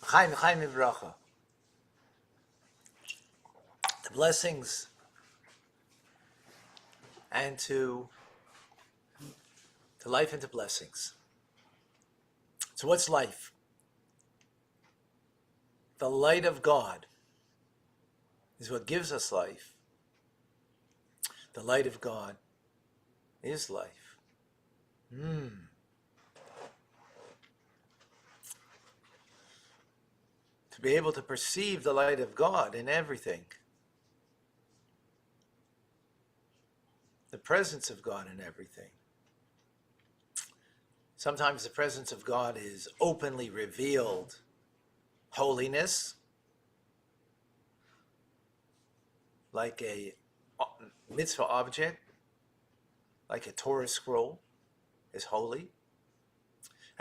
Chaim, Chaim Ibracha. The blessings and to life and to blessings. So what's life? The light of God is what gives us life. The light of God is life. To be able to perceive the light of God in everything. The presence of God in everything. Sometimes the presence of God is openly revealed. Holiness, like a mitzvah object, like a Torah scroll, is holy.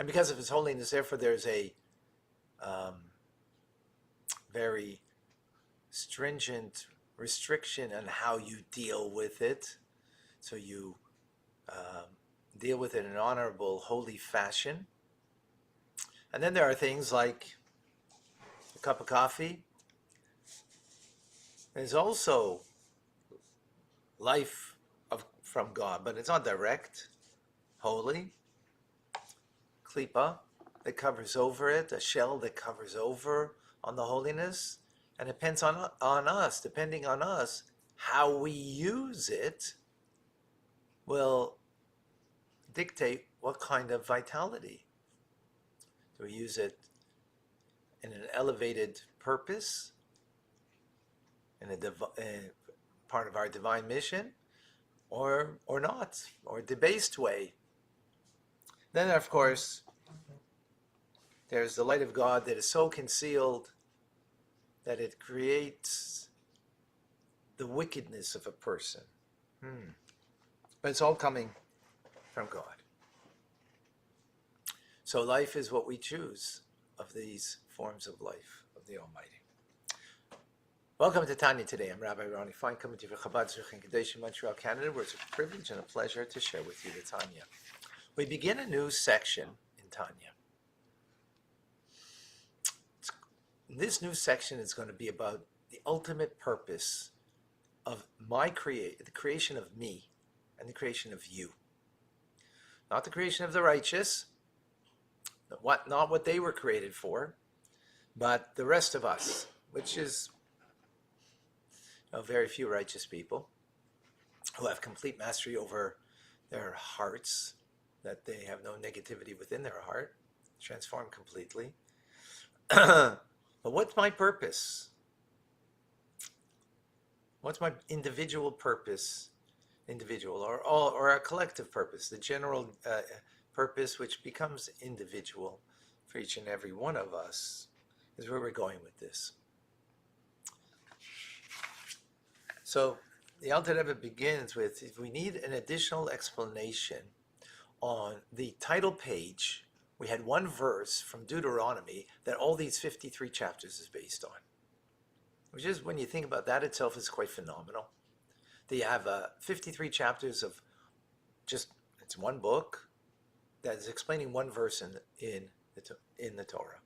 And because of its holiness, therefore, there's a very stringent restriction on how you deal with it. So you deal with it in an honorable, holy fashion. And then there are things like a cup of coffee. There's also life from God, but it's not direct, holy. Klipa that covers over it, a shell that covers over on the holiness. And it depends on us, depending on us, how we use it will dictate what kind of vitality. Do we use it in an elevated purpose, in a part of our divine mission, or not, or a debased way? Then, of course, there's the light of God that is so concealed that it creates the wickedness of a person. But it's all coming from God. So life is what we choose of these forms of life of the Almighty. Welcome to Tanya Today. I'm Rabbi Ronnie Fine, coming to you from Chabad Zurich in Kadesh, Montreal, Canada, where it's a privilege and a pleasure to share with you the Tanya. We begin a new section in Tanya. This new section is going to be about the ultimate purpose of the creation of me and the creation of you. Not the creation of the righteous, not what they were created for, but the rest of us, which is very few righteous people who have complete mastery over their hearts, that they have no negativity within their heart, transformed completely. But what's my purpose? What's my individual purpose, or a collective purpose, the general purpose which becomes individual for each and every one of us, is where we're going with this. So the Alter Rebbe begins with, if we need an additional explanation on the title page, we had one verse from Deuteronomy that all these 53 chapters is based on. Which is, when you think about that itself, is quite phenomenal. You have 53 chapters of it's one book that is explaining one verse in the Torah.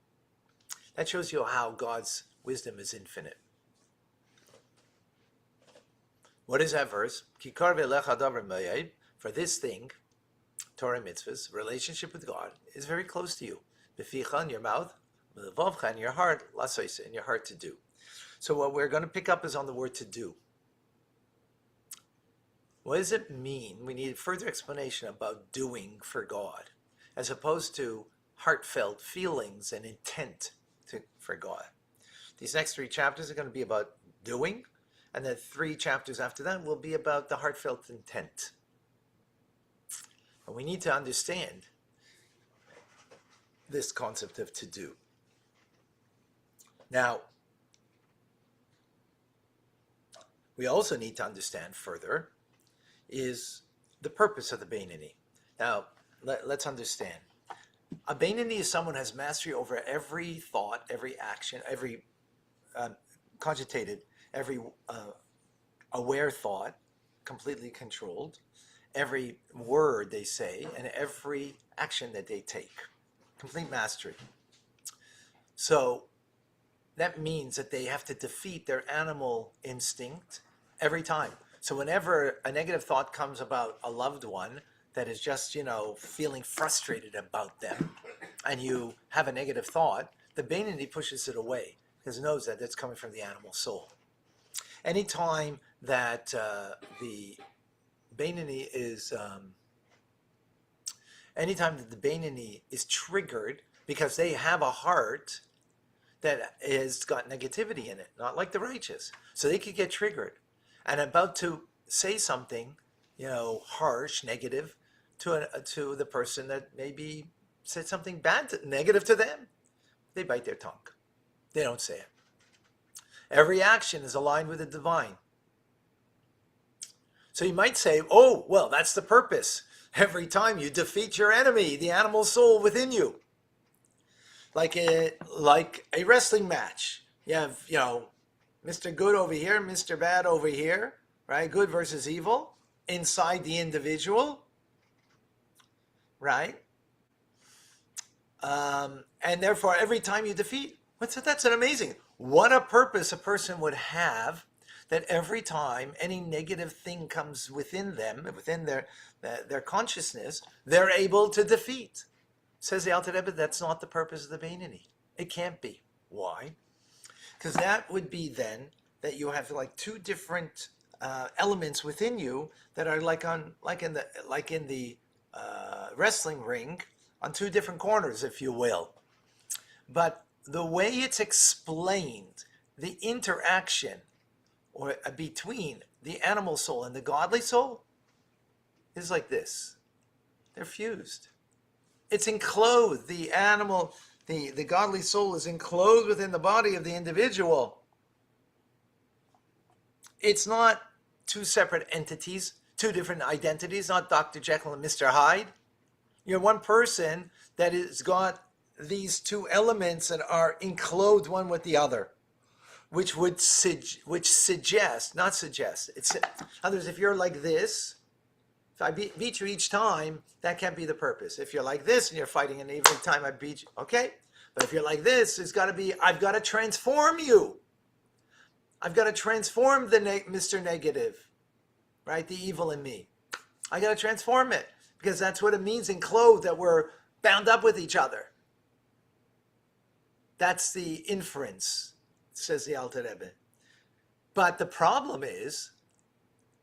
That shows you how God's wisdom is infinite. What is that verse? Kikar ve'lecha davar mayed, for this thing, Torah mitzvahs, relationship with God, is very close to you. Beficha, in your mouth, v'levavcha, in your heart, lasoisa, in your heart to do. So what we're going to pick up is on the word to do. What does it mean? We need further explanation about doing for God, as opposed to heartfelt feelings and intent for God. These next 3 chapters are going to be about doing, and the 3 chapters after that will be about the heartfelt intent. And we need to understand this concept of to do. Now, we also need to understand further is the purpose of the Beinoni. Now, let's understand. A Beinoni is someone who has mastery over every thought, every action, every cogitated, every aware thought, completely controlled, every word they say, and every action that they take. Complete mastery. So that means that they have to defeat their animal instinct every time. So whenever a negative thought comes about a loved one that is just, feeling frustrated about them, and you have a negative thought, the Beinoni pushes it away because it knows that it's coming from the animal soul. Anytime that the Beinoni is, anytime that the Beinoni is triggered because they have a heart that has got negativity in it, not like the righteous. So they could get triggered and about to say something, harsh, negative to the person that maybe said something negative to them. They bite their tongue. They don't say it. Every action is aligned with the divine. So you might say, oh, well, that's the purpose. Every time you defeat your enemy, the animal soul within you. Like a wrestling match. You have, Mr. Good over here, Mr. Bad over here, right? Good versus evil inside the individual, right? And therefore, every time you defeat, that's an amazing. What a purpose a person would have that every time any negative thing comes within them, within their consciousness, they're able to defeat. Says the Alter Rebbe, that's not the purpose of the Beinoni. It can't be. Why? Because that would be then that you have like two different elements within you that are like in the wrestling ring on two different corners, if you will. But the way it's explained, the interaction or between the animal soul and the godly soul is like this. They're fused. It's enclosed. The animal, the godly soul is enclosed within the body of the individual. It's not two separate entities, two different identities, not Dr. Jekyll and Mr. Hyde. You're one person that has got these two elements that are enclosed one with the other, which suggest, not suggest. It's others. If you're like this, if I beat you each time, that can't be the purpose. If you're like this and you're fighting, and every time I beat you, okay. But if you're like this, it's got to be. I've got to transform you. I've got to transform the Mr. Negative, right? The evil in me. I got to transform it because that's what it means in clothes that we're bound up with each other. That's the inference, says the Alter Rebbe. But the problem is,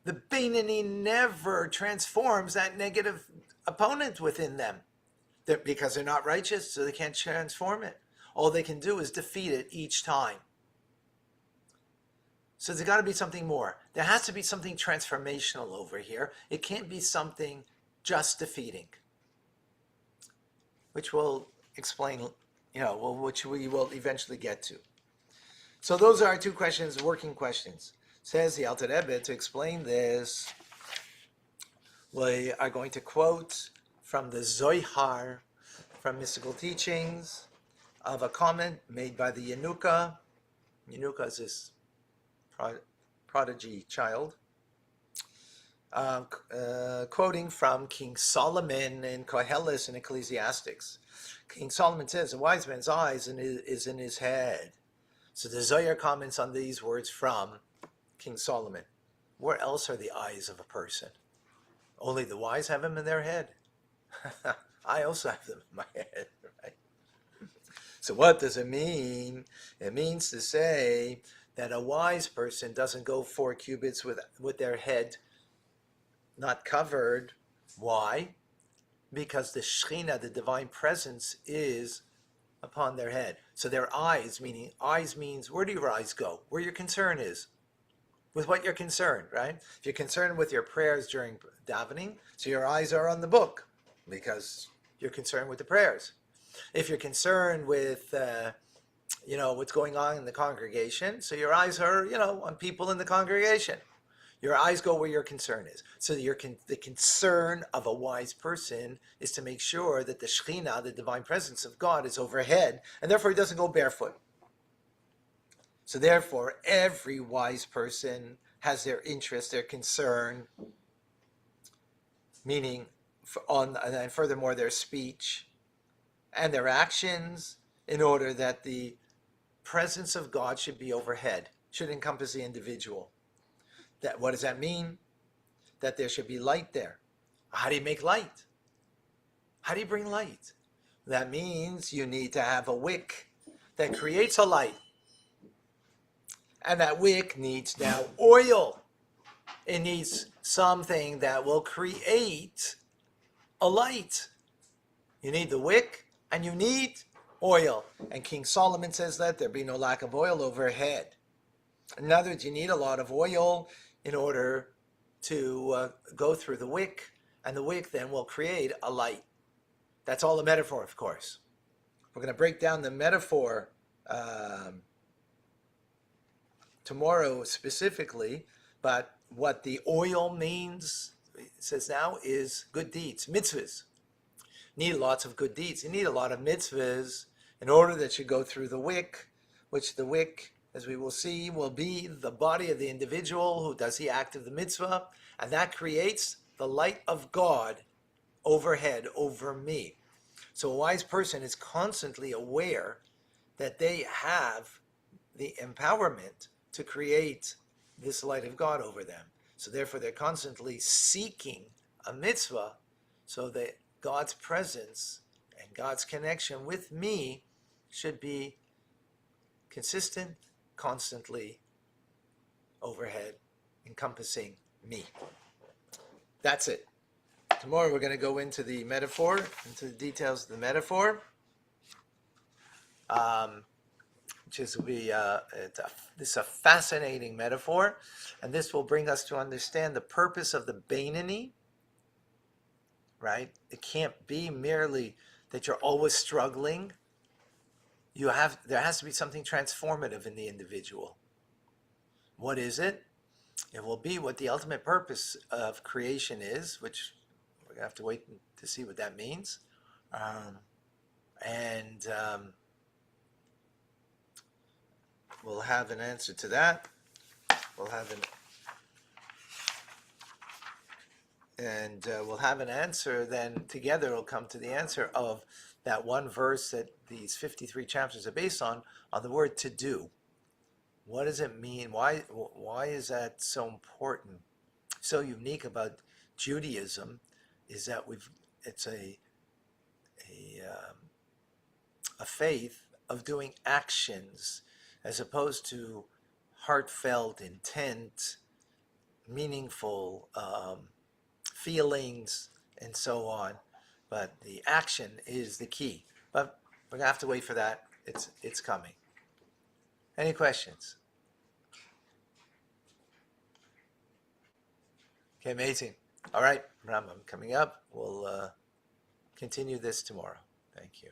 the Beinoni never transforms that negative opponent within them. Because they're not righteous, so they can't transform it. All they can do is defeat it each time. So there's got to be something more. There has to be something transformational over here. It can't be something just defeating. Which we'll explain, which we will eventually get to. So those are our two questions, working questions. Says the Alter Rebbe, to explain this, we are going to quote from the Zohar, from Mystical Teachings, of a comment made by the Yenuka. Yenuka is this prodigy child, quoting from King Solomon in Koheles and Ecclesiastics. King Solomon says, a wise man's eyes is in his head. So the Zohar comments on these words from King Solomon. Where else are the eyes of a person? Only the wise have them in their head. I also have them in my head, right? So what does it mean? It means to say that a wise person doesn't go 4 cubits with their head not covered. Why? Because the Shekhinah, the divine presence, is upon their head. So their eyes, meaning eyes means, where do your eyes go? Where your concern is. With what you're concerned, right? If you're concerned with your prayers during davening, so your eyes are on the book because you're concerned with the prayers. If you're concerned with, what's going on in the congregation, so your eyes are, on people in the congregation. Your eyes go where your concern is. So the concern of a wise person is to make sure that the Shekhinah, the divine presence of God, is overhead, and therefore he doesn't go barefoot. So therefore, every wise person has their interest, their concern, meaning and furthermore their speech and their actions, in order that the presence of God should be overhead, should encompass the individual. What does that mean? That there should be light there. How do you make light? How do you bring light? That means you need to have a wick that creates a light. And that wick needs now oil. It needs something that will create a light. You need the wick and you need oil. And King Solomon says that there be no lack of oil overhead. In other words, you need a lot of oil in order to go through the wick, and the wick then will create a light. That's all a metaphor, of course. We're going to break down the metaphor tomorrow specifically, but what the oil means, it says now, is good deeds, mitzvahs. You need lots of good deeds. You need a lot of mitzvahs in order that you go through the wick, which the wick, as we will see, will be the body of the individual who does the act of the mitzvah, and that creates the light of God overhead over me. So a wise person is constantly aware that they have the empowerment to create this light of God over them. So therefore they're constantly seeking a mitzvah so that God's presence and God's connection with me should be consistent, constantly overhead, encompassing me. That's it. Tomorrow we're going to go into the metaphor, into the details of the metaphor, which is this is a fascinating metaphor, and this will bring us to understand the purpose of the Beinoni, right? It can't be merely that you're always struggling. There has to be something transformative in the individual. What is it? It will be what the ultimate purpose of creation is, which we're going to have to wait to see what that means. We'll have an answer to that. We'll have an answer, then together it'll come to the answer of that one verse that these 53 chapters are based on the word to do. What does it mean? Why is that so important? So unique about Judaism is that it's a faith of doing actions as opposed to heartfelt, intent, meaningful feelings, and so on. But the action is the key. But we're going to have to wait for that. It's coming. Any questions? Okay, amazing. All right, Rambam coming up. We'll continue this tomorrow. Thank you.